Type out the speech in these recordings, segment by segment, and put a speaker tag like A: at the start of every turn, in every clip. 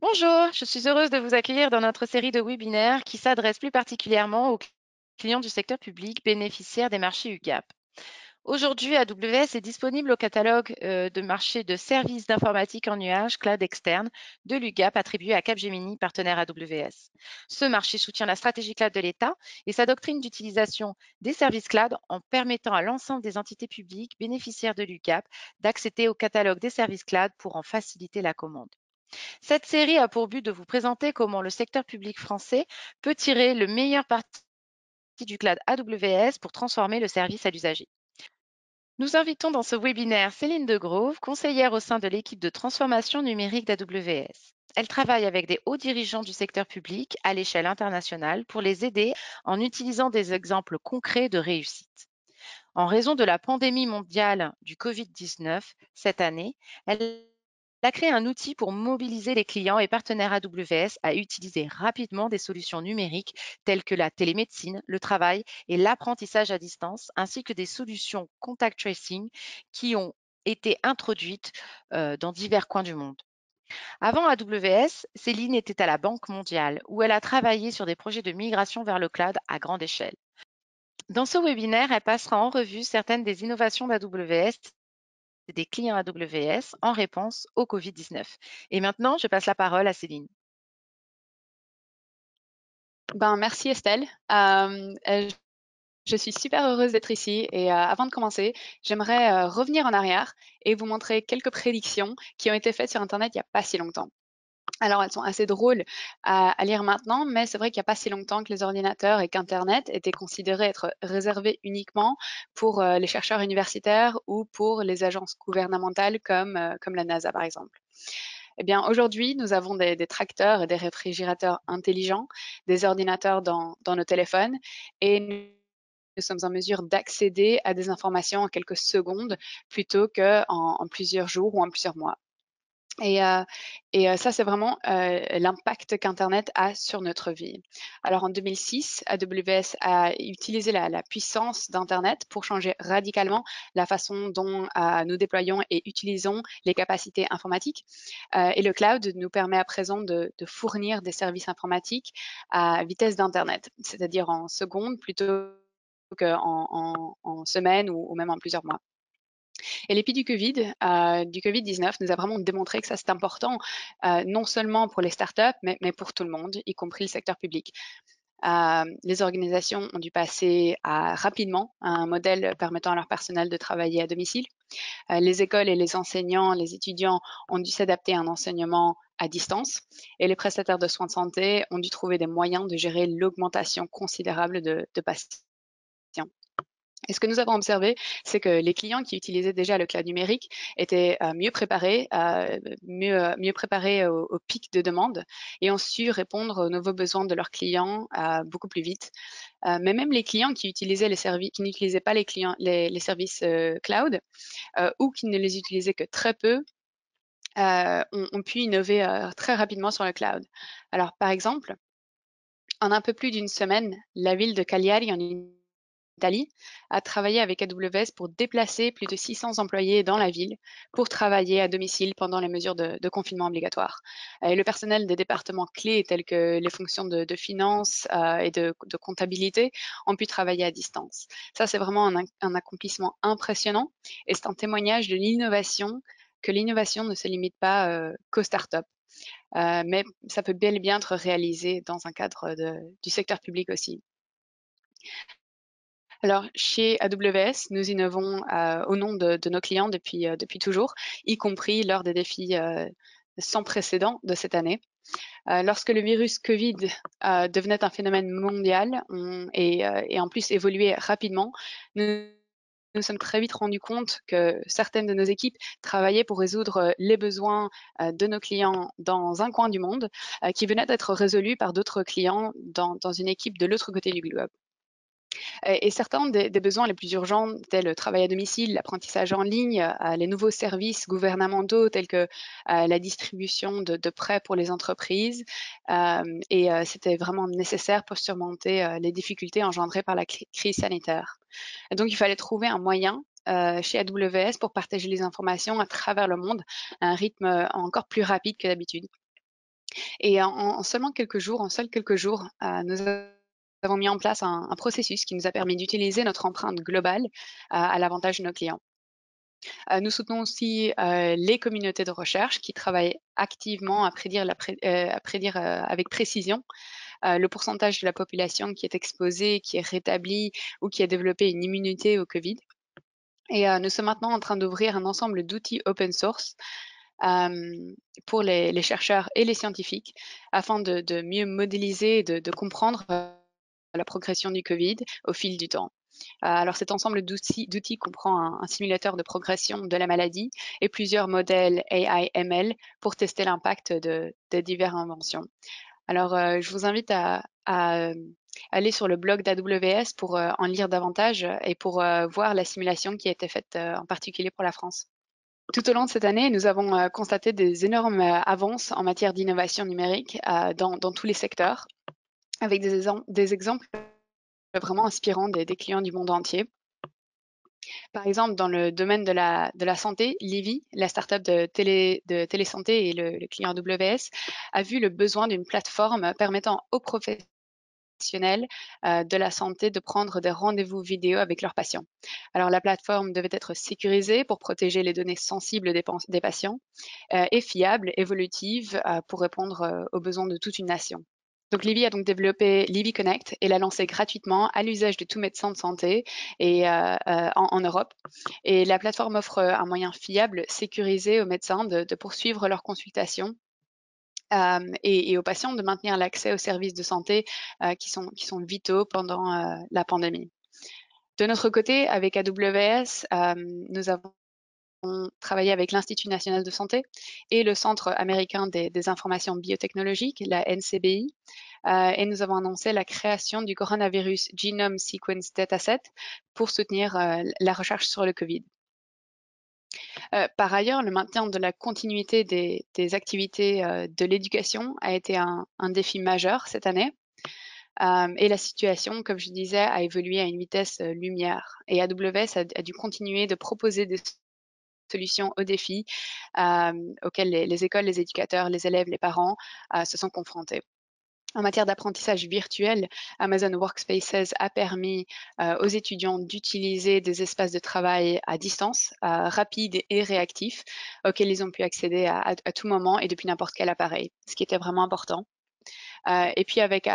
A: Bonjour, je suis heureuse de vous accueillir dans notre série de webinaires qui s'adresse plus particulièrement aux clients du secteur public bénéficiaires des marchés UGAP. Aujourd'hui, AWS est disponible au catalogue de marché de services d'informatique en nuage cloud externe de l'UGAP attribué à Capgemini, partenaire AWS. Ce marché soutient la stratégie cloud de l'État et sa doctrine d'utilisation des services cloud en permettant à l'ensemble des entités publiques bénéficiaires de l'UGAP d'accéder au catalogue des services cloud pour en faciliter la commande. Cette série a pour but de vous présenter comment le secteur public français peut tirer le meilleur parti du cloud AWS pour transformer le service à l'usager. Nous invitons dans ce webinaire Céline Degrove, conseillère au sein de l'équipe de transformation numérique d'AWS. Elle travaille avec des hauts dirigeants du secteur public à l'échelle internationale pour les aider en utilisant des exemples concrets de réussite. En raison de la pandémie mondiale du Covid-19 cette année, elle a créé un outil pour mobiliser les clients et partenaires AWS à utiliser rapidement des solutions numériques telles que la télémédecine, le travail et l'apprentissage à distance, ainsi que des solutions contact tracing qui ont été introduites dans divers coins du monde. Avant AWS, Céline était à la Banque mondiale où elle a travaillé sur des projets de migration vers le cloud à grande échelle. Dans ce webinaire, elle passera en revue certaines des innovations d'AWS et des clients AWS en réponse au Covid-19. Et maintenant, je passe la parole à Céline.
B: Merci Estelle. Je suis super heureuse d'être ici et avant de commencer, j'aimerais revenir en arrière et vous montrer quelques prédictions qui ont été faites sur Internet il n'y a pas si longtemps. Alors, elles sont assez drôles à lire maintenant, mais c'est vrai qu'il n'y a pas si longtemps que les ordinateurs et qu'Internet étaient considérés être réservés uniquement pour les chercheurs universitaires ou pour les agences gouvernementales comme la NASA, par exemple. Eh bien, aujourd'hui, nous avons des tracteurs et des réfrigérateurs intelligents, des ordinateurs dans nos téléphones et nous sommes en mesure d'accéder à des informations en quelques secondes plutôt qu'en plusieurs jours ou en plusieurs mois. Et ça, c'est vraiment l'impact qu'Internet a sur notre vie. Alors en 2006, AWS a utilisé la puissance d'Internet pour changer radicalement la façon dont nous déployons et utilisons les capacités informatiques. Et le cloud nous permet à présent de fournir des services informatiques à vitesse d'Internet, c'est-à-dire en secondes plutôt qu'en semaines ou même en plusieurs mois. Et l'épi du Covid-19 nous a vraiment démontré que ça c'est important, non seulement pour les startups, mais pour tout le monde, y compris le secteur public. Les organisations ont dû passer rapidement à un modèle permettant à leur personnel de travailler à domicile. Les écoles et les enseignants, les étudiants ont dû s'adapter à un enseignement à distance et les prestataires de soins de santé ont dû trouver des moyens de gérer l'augmentation considérable de patients. Et ce que nous avons observé, c'est que les clients qui utilisaient déjà le cloud numérique étaient mieux préparés au pic de demande et ont su répondre aux nouveaux besoins de leurs clients beaucoup plus vite. Mais même les clients qui utilisaient les services, qui n'utilisaient pas les services cloud ou qui ne les utilisaient que très peu, ont pu innover très rapidement sur le cloud. Alors, par exemple, en un peu plus d'une semaine, la ville de Cagliari en Italie a travaillé avec AWS pour déplacer plus de 600 employés dans la ville pour travailler à domicile pendant les mesures de confinement obligatoires. Et le personnel des départements clés tels que les fonctions de finance et de comptabilité ont pu travailler à distance. Ça, c'est vraiment un accomplissement impressionnant et c'est un témoignage de l'innovation, que l'innovation ne se limite pas qu'aux startups. Mais ça peut bel et bien être réalisé dans un cadre du secteur public aussi. Alors, chez AWS, nous innovons au nom de nos clients depuis toujours, y compris lors des défis sans précédent de cette année. Lorsque le virus Covid devenait un phénomène mondial et en plus évoluait rapidement, nous nous sommes très vite rendus compte que certaines de nos équipes travaillaient pour résoudre les besoins de nos clients dans un coin du monde qui venaient d'être résolus par d'autres clients dans une équipe de l'autre côté du globe. Et certains des besoins les plus urgents, tels le travail à domicile, l'apprentissage en ligne, les nouveaux services gouvernementaux tels que la distribution de prêts pour les entreprises. C'était vraiment nécessaire pour surmonter les difficultés engendrées par la crise sanitaire. Et donc, il fallait trouver un moyen chez AWS pour partager les informations à travers le monde à un rythme encore plus rapide que d'habitude. Et en seulement quelques jours, nous avons mis en place un processus qui nous a permis d'utiliser notre empreinte globale à l'avantage de nos clients. Nous soutenons aussi les communautés de recherche qui travaillent activement à prédire, avec précision le pourcentage de la population qui est exposée, qui est rétablie ou qui a développé une immunité au Covid. Et nous sommes maintenant en train d'ouvrir un ensemble d'outils open source pour les chercheurs et les scientifiques afin de mieux modéliser, de comprendre la progression du Covid au fil du temps. Alors cet ensemble d'outils comprend un simulateur de progression de la maladie et plusieurs modèles AI/ML pour tester l'impact de diverses inventions. Alors je vous invite à aller sur le blog d'AWS pour en lire davantage et pour voir la simulation qui a été faite en particulier pour la France. Tout au long de cette année, nous avons constaté des énormes avances en matière d'innovation numérique dans tous les secteurs, avec des exemples vraiment inspirants des clients du monde entier. Par exemple, dans le domaine de la santé, Livy, la startup de télésanté et le client AWS, a vu le besoin d'une plateforme permettant aux professionnels de la santé de prendre des rendez-vous vidéo avec leurs patients. Alors la plateforme devait être sécurisée pour protéger les données sensibles des patients et fiable, évolutive pour répondre aux besoins de toute une nation. Donc Livy a donc développé Livy Connect et l'a lancé gratuitement à l'usage de tout médecin de santé et en Europe. Et la plateforme offre un moyen fiable, sécurisé aux médecins de poursuivre leurs consultations et aux patients de maintenir l'accès aux services de santé qui sont vitaux pendant la pandémie. De notre côté, avec AWS, nous avons travaillé avec l'Institut national de santé et le Centre américain des informations biotechnologiques, la NCBI, et nous avons annoncé la création du Coronavirus Genome Sequence Dataset pour soutenir la recherche sur le Covid. Par ailleurs, le maintien de la continuité des activités de l'éducation a été un défi majeur cette année. Et la situation, comme je disais, a évolué à une vitesse lumière. Et AWS a dû continuer de proposer des solutions aux défis auxquels les écoles, les éducateurs, les élèves, les parents se sont confrontés. En matière d'apprentissage virtuel, Amazon Workspaces a permis aux étudiants d'utiliser des espaces de travail à distance, rapides et réactifs, auxquels ils ont pu accéder à tout moment et depuis n'importe quel appareil, ce qui était vraiment important. Et puis avec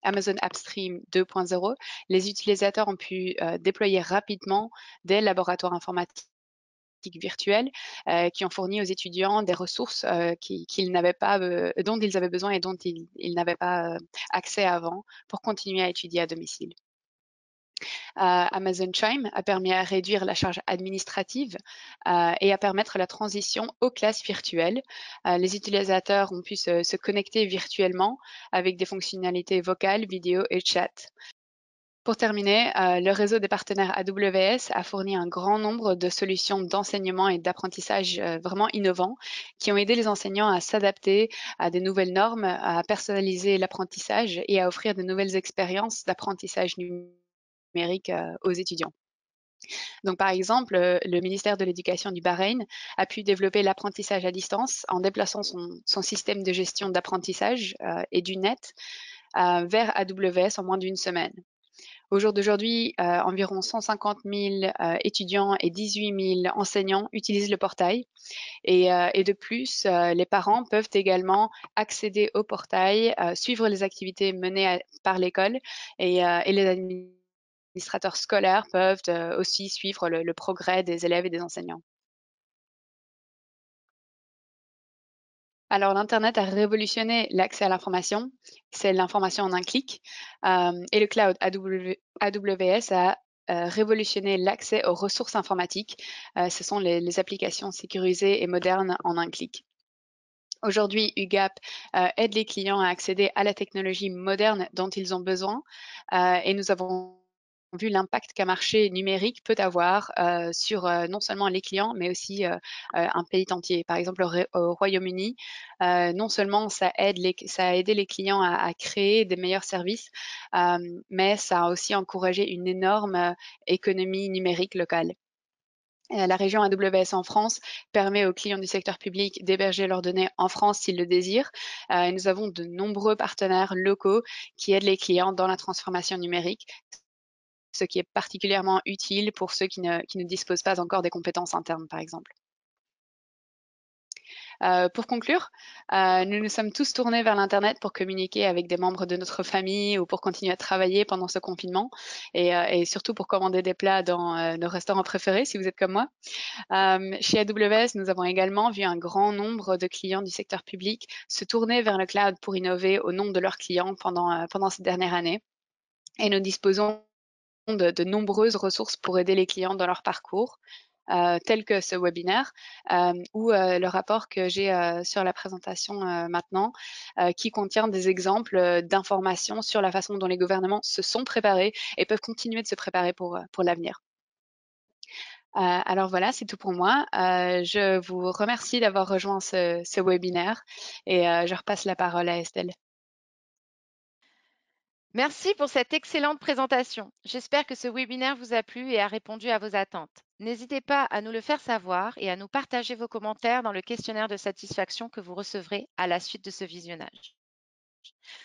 B: Amazon AppStream 2.0, les utilisateurs ont pu déployer rapidement des laboratoires informatiques virtuels qui ont fourni aux étudiants des ressources qu'ils n'avaient pas, dont ils avaient besoin et dont ils n'avaient pas accès avant pour continuer à étudier à domicile. Amazon Chime a permis à réduire la charge administrative et à permettre la transition aux classes virtuelles. Les utilisateurs ont pu se connecter virtuellement avec des fonctionnalités vocales, vidéo et chat. Pour terminer, le réseau des partenaires AWS a fourni un grand nombre de solutions d'enseignement et d'apprentissage vraiment innovants qui ont aidé les enseignants à s'adapter à des nouvelles normes, à personnaliser l'apprentissage et à offrir de nouvelles expériences d'apprentissage numérique aux étudiants. Donc, par exemple, le ministère de l'Éducation du Bahreïn a pu développer l'apprentissage à distance en déplaçant son système de gestion d'apprentissage et du net vers AWS en moins d'une semaine. Au jour d'aujourd'hui, environ 150 000 étudiants et 18 000 enseignants utilisent le portail. Et de plus, les parents peuvent également accéder au portail, suivre les activités menées par l'école et les administrateurs scolaires peuvent aussi suivre le progrès des élèves et des enseignants. Alors, l'Internet a révolutionné l'accès à l'information. C'est l'information en un clic. Et le cloud AWS a révolutionné l'accès aux ressources informatiques. Ce sont les applications sécurisées et modernes en un clic. Aujourd'hui, UGAP aide les clients à accéder à la technologie moderne dont ils ont besoin et nous avons vu l'impact qu'un marché numérique peut avoir sur non seulement les clients, mais aussi un pays entier. Par exemple, au Royaume-Uni, non seulement ça a aidé les clients à créer des meilleurs services, mais ça a aussi encouragé une énorme économie numérique locale. La région AWS en France permet aux clients du secteur public d'héberger leurs données en France s'ils le désirent. Et nous avons de nombreux partenaires locaux qui aident les clients dans la transformation numérique, ce qui est particulièrement utile pour ceux qui ne disposent pas encore des compétences internes, par exemple. Pour conclure, nous nous sommes tous tournés vers l'Internet pour communiquer avec des membres de notre famille ou pour continuer à travailler pendant ce confinement et surtout pour commander des plats dans nos restaurants préférés, si vous êtes comme moi. Chez AWS, nous avons également vu un grand nombre de clients du secteur public se tourner vers le cloud pour innover au nom de leurs clients pendant ces dernières années. Et nous disposons de nombreuses ressources pour aider les clients dans leur parcours, tels que ce webinaire ou le rapport que j'ai sur la présentation maintenant, qui contient des exemples d'informations sur la façon dont les gouvernements se sont préparés et peuvent continuer de se préparer pour l'avenir. Alors voilà, c'est tout pour moi. Je vous remercie d'avoir rejoint ce webinaire et je repasse la parole à Estelle.
A: Merci pour cette excellente présentation. J'espère que ce webinaire vous a plu et a répondu à vos attentes. N'hésitez pas à nous le faire savoir et à nous partager vos commentaires dans le questionnaire de satisfaction que vous recevrez à la suite de ce visionnage.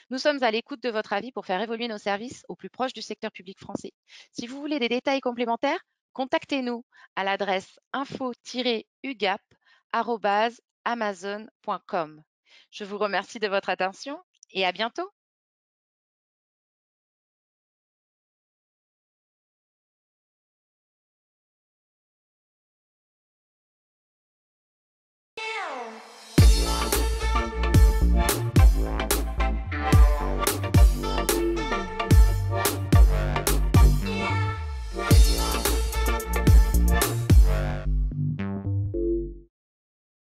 A: Nous sommes à l'écoute de votre avis pour faire évoluer nos services au plus proche du secteur public français. Si vous voulez des détails complémentaires, contactez-nous à l'adresse info-ugap@amazon.com. Je vous remercie de votre attention et à bientôt.